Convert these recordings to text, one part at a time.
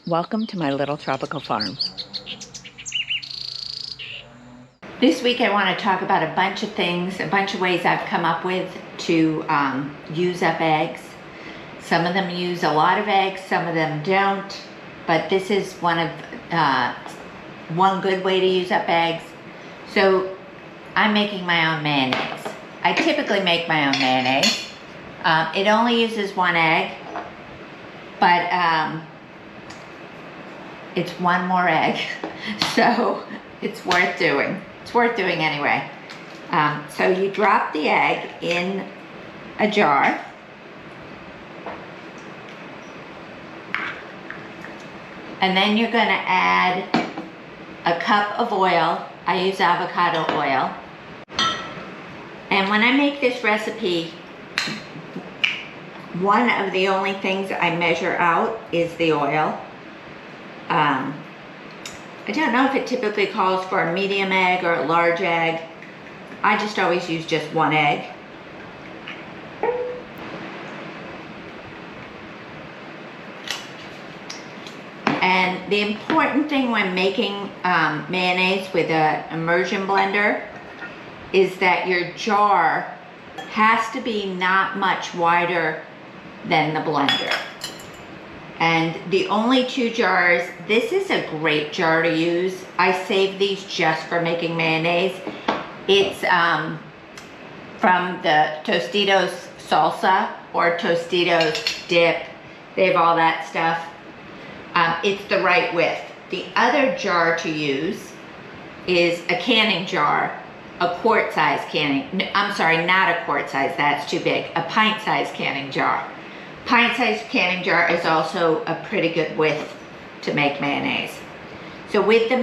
Welcome to my little tropical farm. This week I want to talk about a bunch of things, a bunch of ways I've come up with to use up eggs. Some of them use a lot of eggs, some of them don't, but this is one good way to use up eggs. So I'm making my own mayonnaise. I typically make my own mayonnaise. It only uses one egg, but it's one more egg, so it's worth doing. It's worth doing anyway. So you drop the egg in a jar. And then you're going to add a cup of oil. I use avocado oil. And when I make this recipe, one of the only things I measure out is the oil. I don't know if it typically calls for a medium egg or a large egg. I just always use just one egg. And the important thing when making mayonnaise with an immersion blender is that your jar has to be not much wider than the blender. And the only two jars, this is a great jar to use. I save these just for making mayonnaise. It's from the Tostitos salsa or Tostitos dip. They have all that stuff. It's the right width. The other jar to use is a canning jar, a quart size canning, I'm sorry, not a quart size, that's too big, a pint size canning jar. Pint size canning jar is also a pretty good width to make mayonnaise. So with the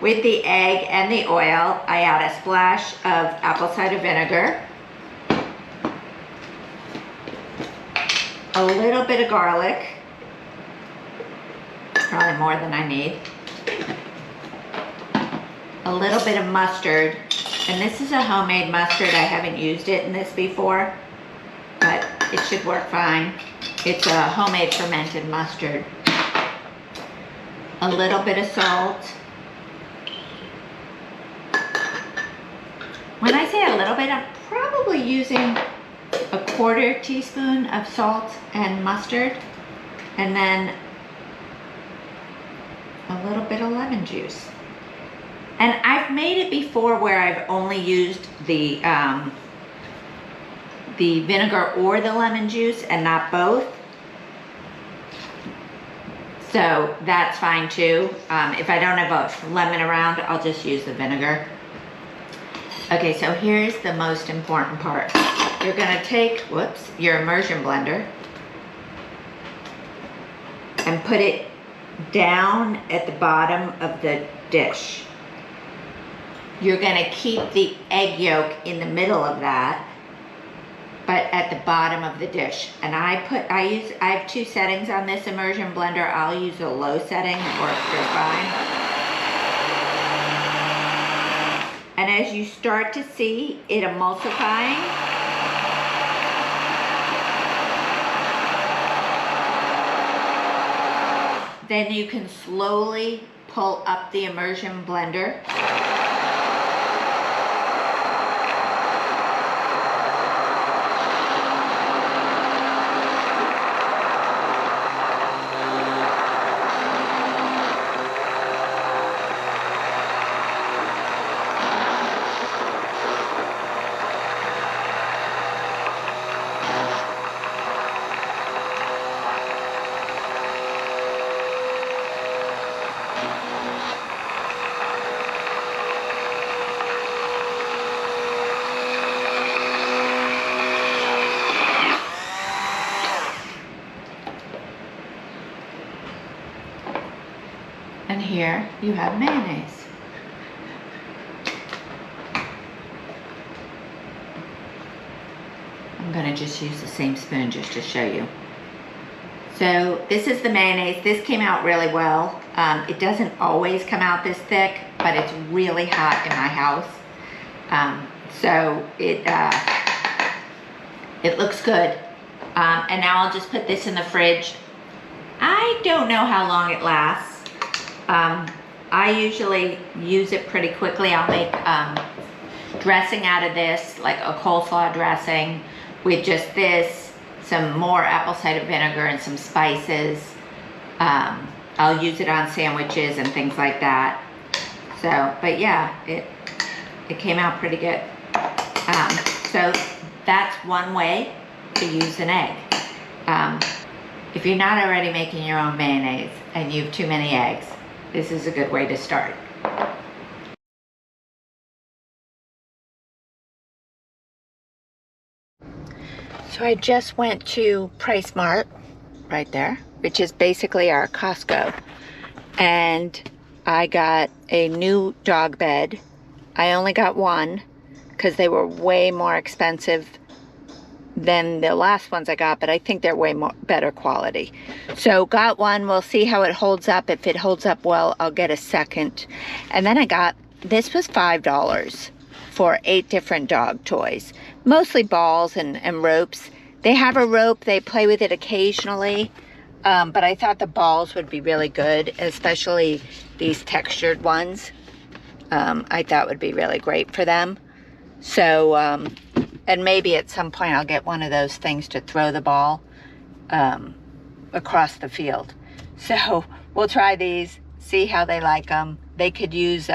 with the egg and the oil, I add a splash of apple cider vinegar, a little bit of garlic, probably more than I need, a little bit of mustard, and this is a homemade mustard. I haven't used it in this before, but it should work fine. It's a homemade fermented mustard. A little bit of salt. When I say a little bit, I'm probably using a quarter teaspoon of salt and mustard, and then a little bit of lemon juice. And I've made it before where I've only used the vinegar or the lemon juice and not both. So that's fine too. If I don't have a lemon around, I'll just use the vinegar. Okay, so here's the most important part. You're gonna take, your immersion blender and put it down at the bottom of the dish. You're gonna keep the egg yolk in the middle of that, but at the bottom of the dish. And I have two settings on this immersion blender. I'll use a low setting, it works just fine. And as you start to see it emulsifying, then you can slowly pull up the immersion blender. And here you have mayonnaise. I'm gonna just use the same spoon just to show you. So this is the mayonnaise. This came out really well. It doesn't always come out this thick, but it's really hot in my house. So it looks good. And now I'll just put this in the fridge. I don't know how long it lasts. I usually use it pretty quickly. I'll make dressing out of this, like a coleslaw dressing with just this, some more apple cider vinegar and some spices. I'll use it on sandwiches and things like that. So, but yeah, it came out pretty good. So that's one way to use an egg. If you're not already making your own mayonnaise and you have too many eggs, this is a good way to start. So I just went to Price Mart, right there, which is basically our Costco. And I got a new dog bed. I only got one because they were way more expensive than the last ones I got, but I think they're way more better quality. So got one, we'll see how it holds up. If it holds up well, I'll get a second. And then I got, this was $5 for 8 different dog toys, mostly balls and ropes. They have a rope, they play with it occasionally, but I thought the balls would be really good, especially these textured ones. I thought would be really great for them. So, and maybe at some point I'll get one of those things to throw the ball across the field. So we'll try these, see how they like them. They could use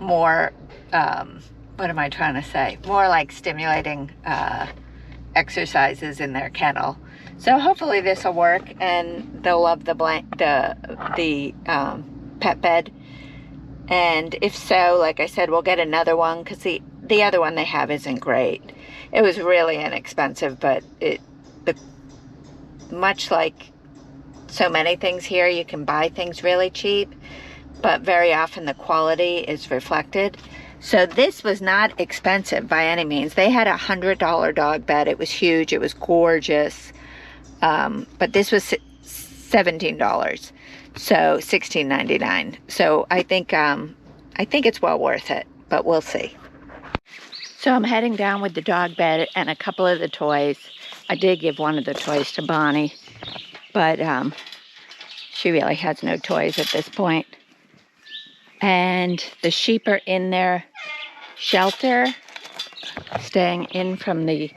more, what am I trying to say? More like stimulating exercises in their kennel. So hopefully this will work and they'll love the pet bed. And if so, like I said, we'll get another one because the other one they have isn't great. It was really inexpensive, but much like so many things here, you can buy things really cheap, but very often the quality is reflected. So this was not expensive by any means. They had $100 dog bed. It was huge. It was gorgeous. But this was $17. So $16.99. So I think it's well worth it, but we'll see. So I'm heading down with the dog bed and a couple of the toys. I did give one of the toys to Bonnie, but she really has no toys at this point. And the sheep are in their shelter, staying in from the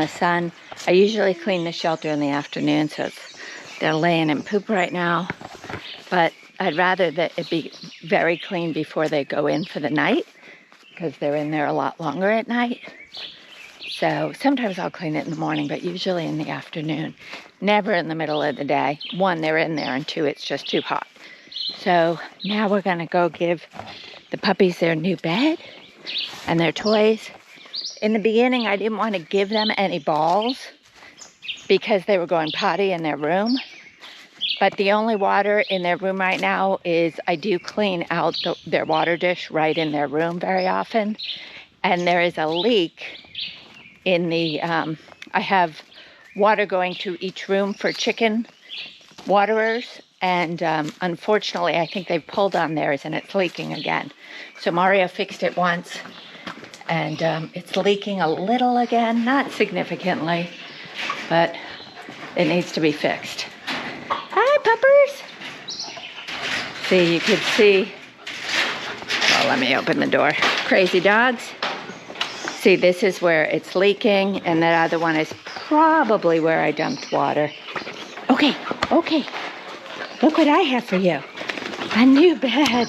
sun. I usually clean the shelter in the afternoon, so they're laying in poop right now. But I'd rather that it be very clean before they go in for the night, because they're in there a lot longer at night. So sometimes I'll clean it in the morning, but usually in the afternoon. Never in the middle of the day. 1, they're in there, and 2, it's just too hot. So now we're gonna go give the puppies their new bed and their toys. In the beginning, I didn't want to give them any balls because they were going potty in their room. But the only water in their room right now is I do clean out their water dish right in their room very often. And there is a leak in the, I have water going to each room for chicken waterers. And unfortunately, I think they've pulled on theirs and it's leaking again. So Mario fixed it once. And it's leaking a little again, not significantly, but it needs to be fixed. Hi, puppers. See, you could see, well, let me open the door. Crazy dogs. See, this is where it's leaking, and that other one is probably where I dumped water. Okay. Look what I have for you. A new bed.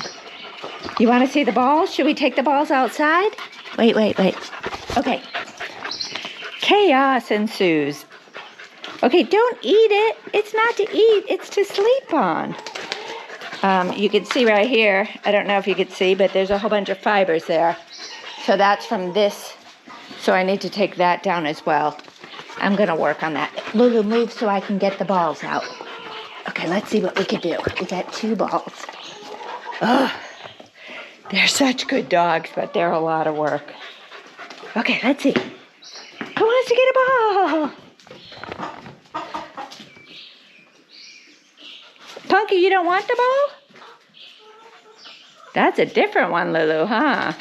You want to see the balls? Should we take the balls outside? Wait. Okay. Chaos ensues. Okay, don't eat it. It's not to eat. It's to sleep on. You can see right here. I don't know if you could see, but there's a whole bunch of fibers there. So that's from this. So I need to take that down as well. I'm going to work on that. Lulu, move so I can get the balls out. Okay, let's see what we can do. We got 2 balls. Ugh. They're such good dogs, but they're a lot of work. Okay, let's see. Who wants to get a ball? Punky, you don't want the ball? That's a different one, Lulu, huh?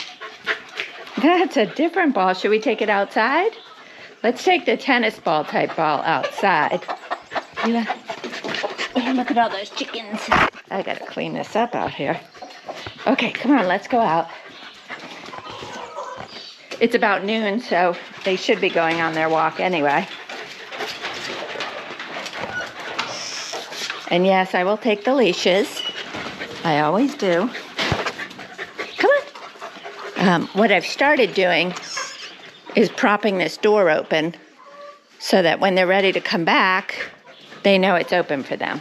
That's a different ball. Should we take it outside? Let's take the tennis ball type ball outside. Look at all those chickens. I gotta clean this up out here. Okay, come on, let's go out. It's about noon, so they should be going on their walk anyway. And yes, I will take the leashes. I always do. Come on. What I've started doing is propping this door open so that when they're ready to come back, they know it's open for them.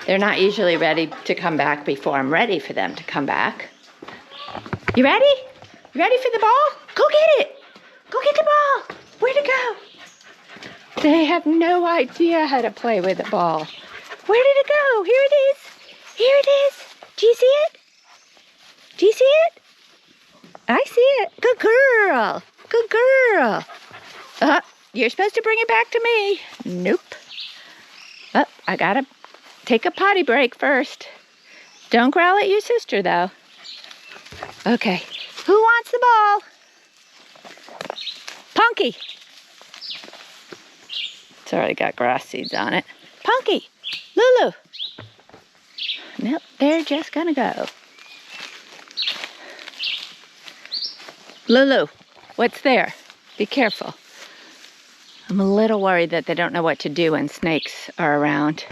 They're not usually ready to come back before I'm ready for them to come back. You ready? You ready for the ball? Go get it. Go get the ball. Where'd it go? They have no idea how to play with the ball. Where did it go? Here it is. Here it is. Do you see it? Do you see it? I see it. Good girl. Good girl. You're supposed to bring it back to me. Nope. I gotta take a potty break first. Don't growl at your sister, though. Okay. Who wants the ball? Punky. It's already got grass seeds on it. Punky. Lulu. Nope, they're just gonna go. Lulu, what's there? Be careful. I'm a little worried that they don't know what to do when snakes are around.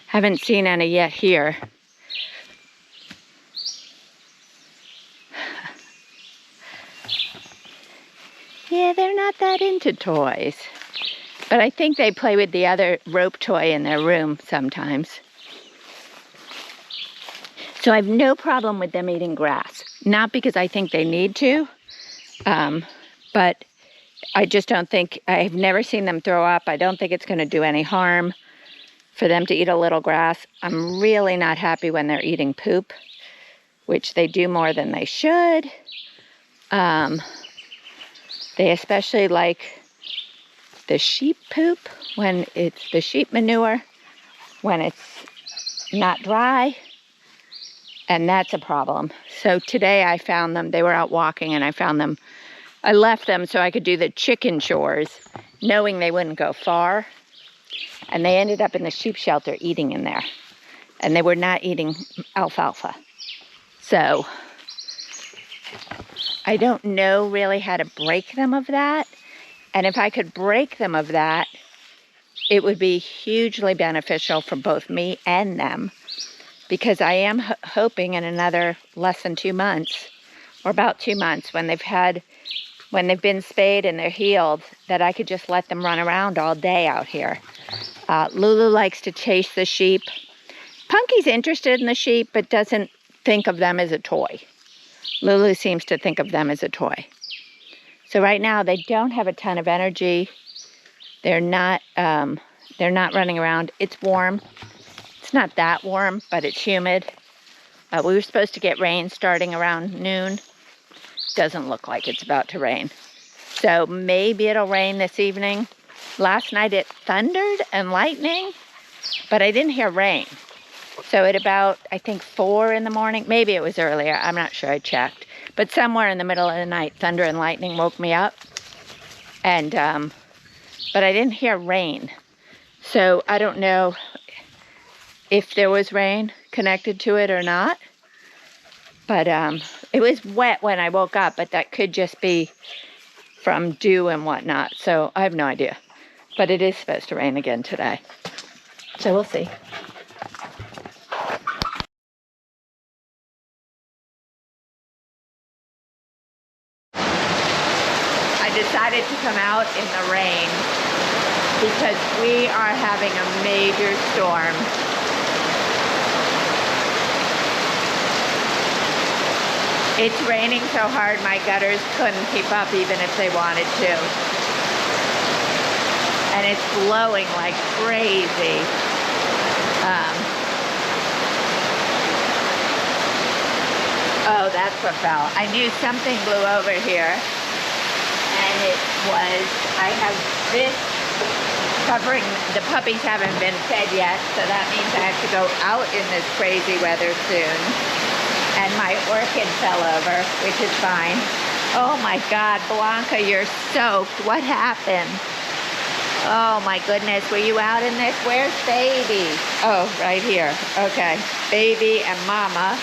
Haven't seen any yet here. Yeah, they're not that into toys. But I think they play with the other rope toy in their room sometimes. So I have no problem with them eating grass. Not because I think they need to, but I just don't think, I've never seen them throw up. I don't think it's going to do any harm for them to eat a little grass. I'm really not happy when they're eating poop, which they do more than they should. They especially like the sheep poop, when it's the sheep manure, when it's not dry, and that's a problem. So today I found them, they were out walking and I found them, I left them so I could do the chicken chores, knowing they wouldn't go far, and they ended up in the sheep shelter eating in there, and they were not eating alfalfa. So I don't know really how to break them of that. And if I could break them of that, it would be hugely beneficial for both me and them, because I am hoping in another less than 2 months, or about 2 months, when they've been spayed and they're healed, that I could just let them run around all day out here. Lulu likes to chase the sheep. Punky's interested in the sheep, but doesn't think of them as a toy. Lulu seems to think of them as a toy. So right now they don't have a ton of energy. They're not running around. It's warm. It's not that warm, but it's humid. We were supposed to get rain starting around noon. Doesn't look like it's about to rain. So maybe it'll rain this evening. Last night it thundered and lightning, but I didn't hear rain. So at about, I think 4 in the morning, maybe it was earlier, I'm not sure, I checked. But somewhere in the middle of the night, thunder and lightning woke me up. And, but I didn't hear rain. So I don't know if there was rain connected to it or not. But it was wet when I woke up, but that could just be from dew and whatnot. So I have no idea. But it is supposed to rain again today. So we'll see. I decided to come out in the rain because we are having a major storm. It's raining so hard my gutters couldn't keep up even if they wanted to. And it's blowing like crazy. Oh, that's what fell. I knew something blew over here. And it was, I have this covering, the puppies haven't been fed yet, so that means I have to go out in this crazy weather soon. And my orchid fell over, which is fine. Oh my God, Blanca, you're soaked. What happened? Oh my goodness, were you out in this? Where's baby? Oh, right here. Okay, baby and mama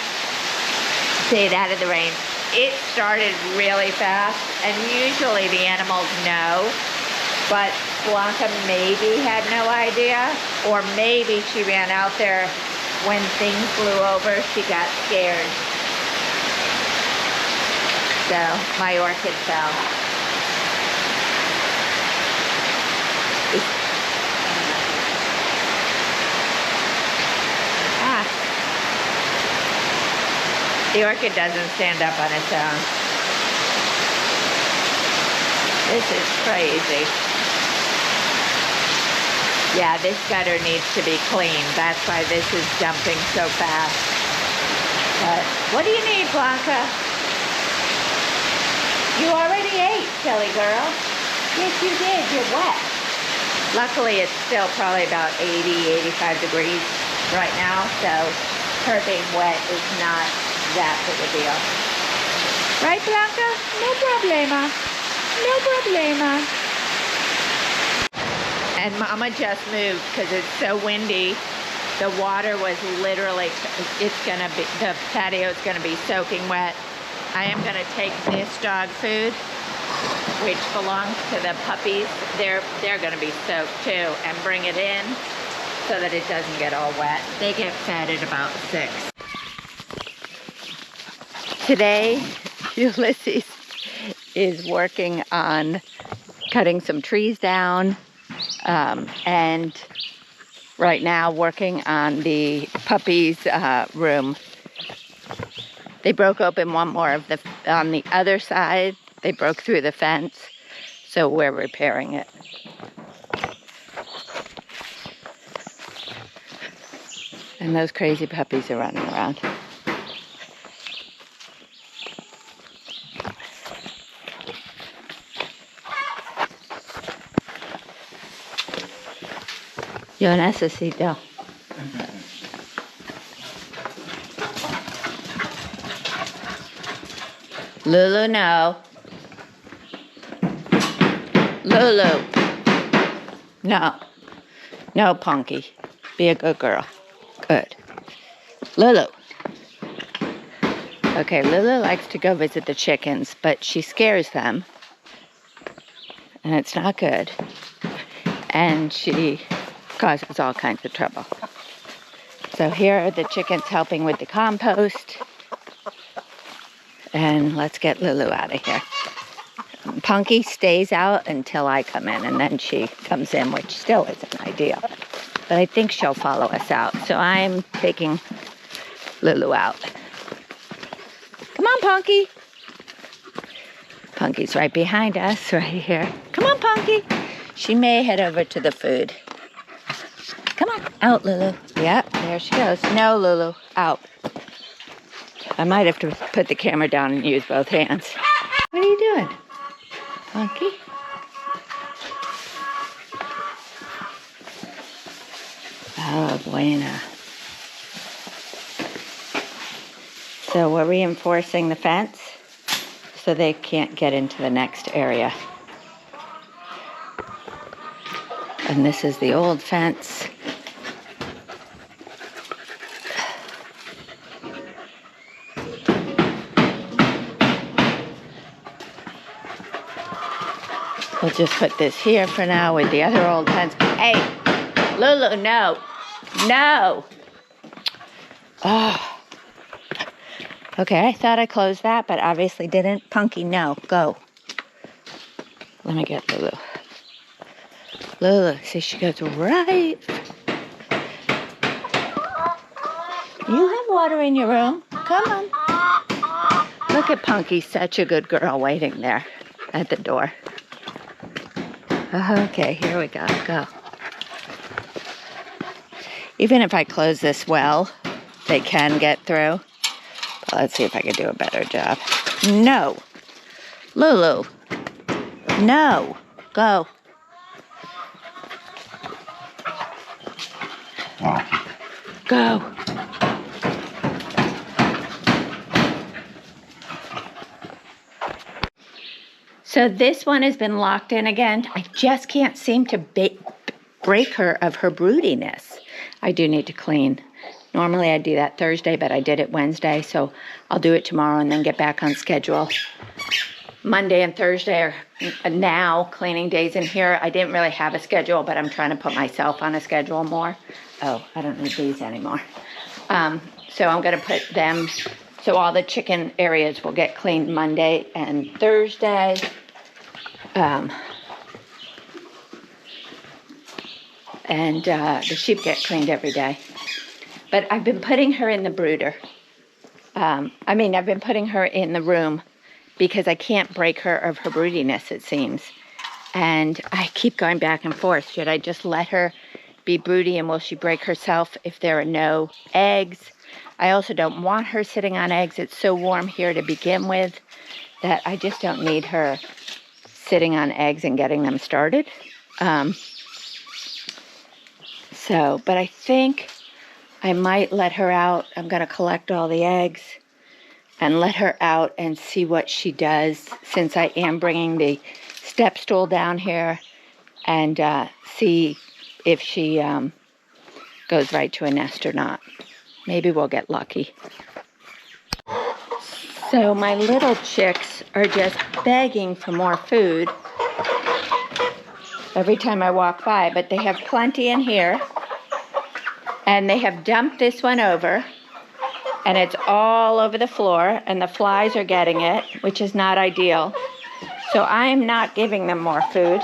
stayed out of the rain. It started really fast, and usually the animals know, but Blanca maybe had no idea, or maybe she ran out there when things blew over, she got scared. So my orchid fell. The orchid doesn't stand up on its own. This is crazy. Yeah, this gutter needs to be cleaned. That's why this is dumping so fast. But what do you need, Blanca? You already ate, silly girl. Yes, you did. You're wet. Luckily, it's still probably about 80, 85 degrees right now, so her being wet is not that big a deal. Right, Blanca? No problema. No problema. And Mama just moved because it's so windy. The water was literally, the patio is gonna be soaking wet. I am gonna take this dog food, which belongs to the puppies. They're gonna be soaked too, and bring it in so that it doesn't get all wet. They get fed at about 6. Today, Ulysses is working on cutting some trees down, and right now working on the puppies' room. They broke open one more of on the other side. They broke through the fence, so we're repairing it. And those crazy puppies are running around. Yo necesito. Lulu, no. Lulu. No. No, Punky. Be a good girl. Good. Lulu. Okay, Lulu likes to go visit the chickens, but she scares them. And it's not good. And she causes all kinds of trouble. So here are the chickens helping with the compost. And let's get Lulu out of here. Punky stays out until I come in, and then she comes in, which still isn't ideal. But I think she'll follow us out. So I'm taking Lulu out. Come on, Punky. Punky's right behind us, right here. Come on, Punky. She may head over to the food. Come on, out, Lulu. Yep, there she goes. No, Lulu, out. I might have to put the camera down and use both hands. What are you doing, Punky? Oh, buena. So we're reinforcing the fence so they can't get into the next area. And this is the old fence. We'll just put this here for now with the other old fence. Hey, Lulu, no. No. Oh. Okay, I thought I closed that, but obviously didn't. Punky, no. Go. Let me get Lulu. Lulu, see, she goes right. You have water in your room. Come on. Look at Punky, such a good girl waiting there at the door. Okay, here we go. Go. Even if I close this well, they can get through. But let's see if I can do a better job. No. Lulu. No. Go. Go. So this one has been locked in again. I just can't seem to break her of her broodiness. I do need to clean. Normally I do that Thursday, but I did it Wednesday, so I'll do it tomorrow and then get back on schedule. Monday and Thursday are now cleaning days in here. I didn't really have a schedule, but I'm trying to put myself on a schedule more. Oh, I don't need these anymore. So I'm going to put them, so all the chicken areas will get cleaned Monday and Thursday. And the sheep get cleaned every day. But I've been putting her in the brooder. I've been putting her in the room because I can't break her of her broodiness, it seems. And I keep going back and forth. Should I just let her be broody and will she break herself if there are no eggs? I also don't want her sitting on eggs. It's so warm here to begin with that I just don't need her sitting on eggs and getting them started. But I think I might let her out. I'm going to collect all the eggs and let her out and see what she does, since I am bringing the step stool down here, and see if she goes right to a nest or not. Maybe we'll get lucky. So my little chicks are just begging for more food every time I walk by, but they have plenty in here. And they have dumped this one over, and it's all over the floor, and the flies are getting it, which is not ideal. So I am not giving them more food.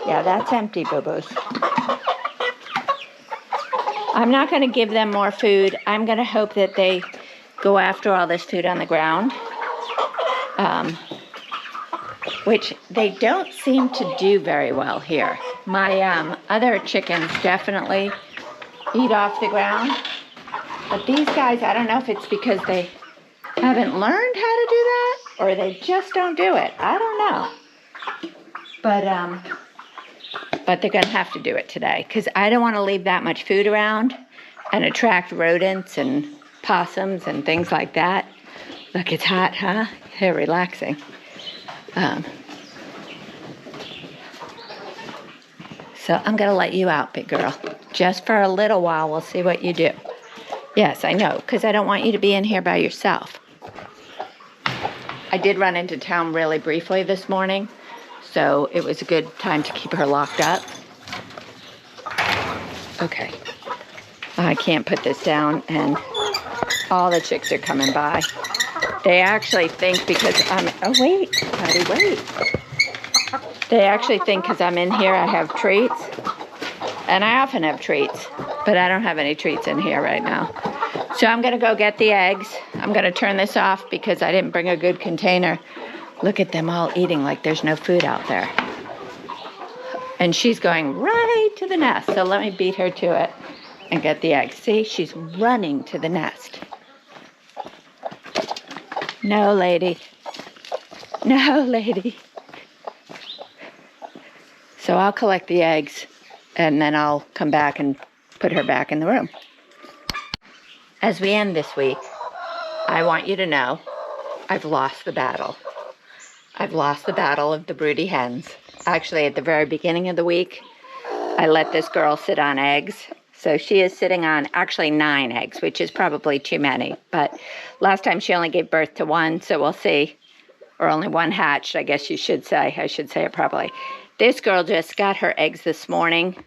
Yeah, that's empty, boo-boos. I'm not going to give them more food. I'm going to hope that they go after all this food on the ground, which they don't seem to do very well here. My other chickens definitely eat off the ground, but these guys, I don't know if it's because they haven't learned how to do that or they just don't do it. I don't know, but they're gonna have to do it today because I don't want to leave that much food around and attract rodents and possums and things like that. Look, it's hot, huh? They're relaxing. So I'm going to let you out, big girl. Just for a little while, we'll see what you do. Yes, I know, because I don't want you to be in here by yourself. I did run into town really briefly this morning, so it was a good time to keep her locked up. Okay. I can't put this down, and all the chicks are coming by. They actually think because I'm... Oh, wait, buddy, wait. They actually think because I'm in here I have treats. And I often have treats, but I don't have any treats in here right now. So I'm going to go get the eggs. I'm going to turn this off because I didn't bring a good container. Look at them all eating like there's no food out there. And she's going right to the nest. So let me beat her to it and get the eggs. See, she's running to the nest. No, lady. No, lady. So I'll collect the eggs, and then I'll come back and put her back in the room. As we end this week, I want you to know I've lost the battle. I've lost the battle of the Broody Hens. Actually, at the very beginning of the week, I let this girl sit on eggs. So she is sitting on actually 9 eggs, which is probably too many. But last time she only gave birth to 1, so we'll see. Or only 1 hatched, I guess you should say. I should say it properly. This girl just got her eggs this morning.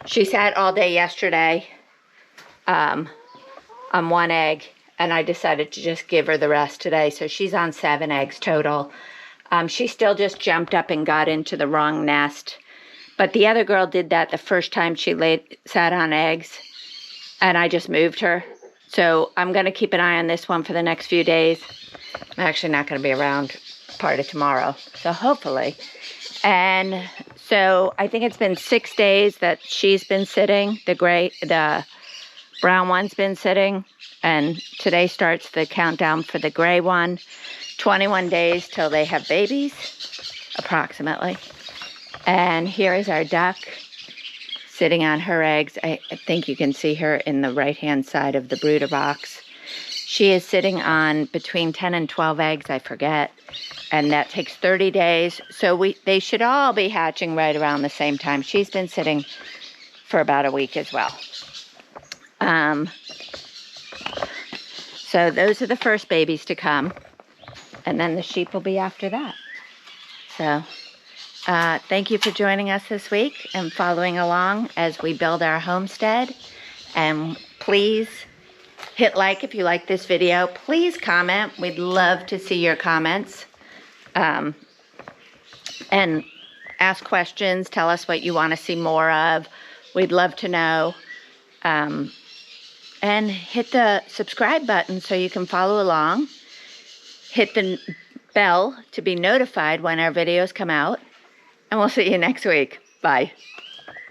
She sat all day yesterday on 1 egg, and I decided to just give her the rest today. So she's on 7 eggs total. She still just jumped up and got into the wrong nest. But the other girl did that the first time she sat on eggs, and I just moved her. So I'm going to keep an eye on this one for the next few days. I'm actually not going to be around part of tomorrow, so hopefully. And so I think it's been 6 days that she's been sitting. The brown one's been sitting, and today starts the countdown for the gray one. 21 days till they have babies, approximately. And here is our duck sitting on her eggs. I think you can see her in the right-hand side of the brooder box. She is sitting on between 10 and 12 eggs, I forget. and that takes 30 days. So they should all be hatching right around the same time. She's been sitting for about a week as well. So those are the first babies to come, and then the sheep will be after that. So thank you for joining us this week and following along as we build our homestead. And please hit like if you like this video. Please comment. We'd love to see your comments. And ask questions. Tell us what you want to see more of. We'd love to know. And hit the subscribe button so you can follow along. Hit the bell to be notified when our videos come out. And we'll see you next week. Bye.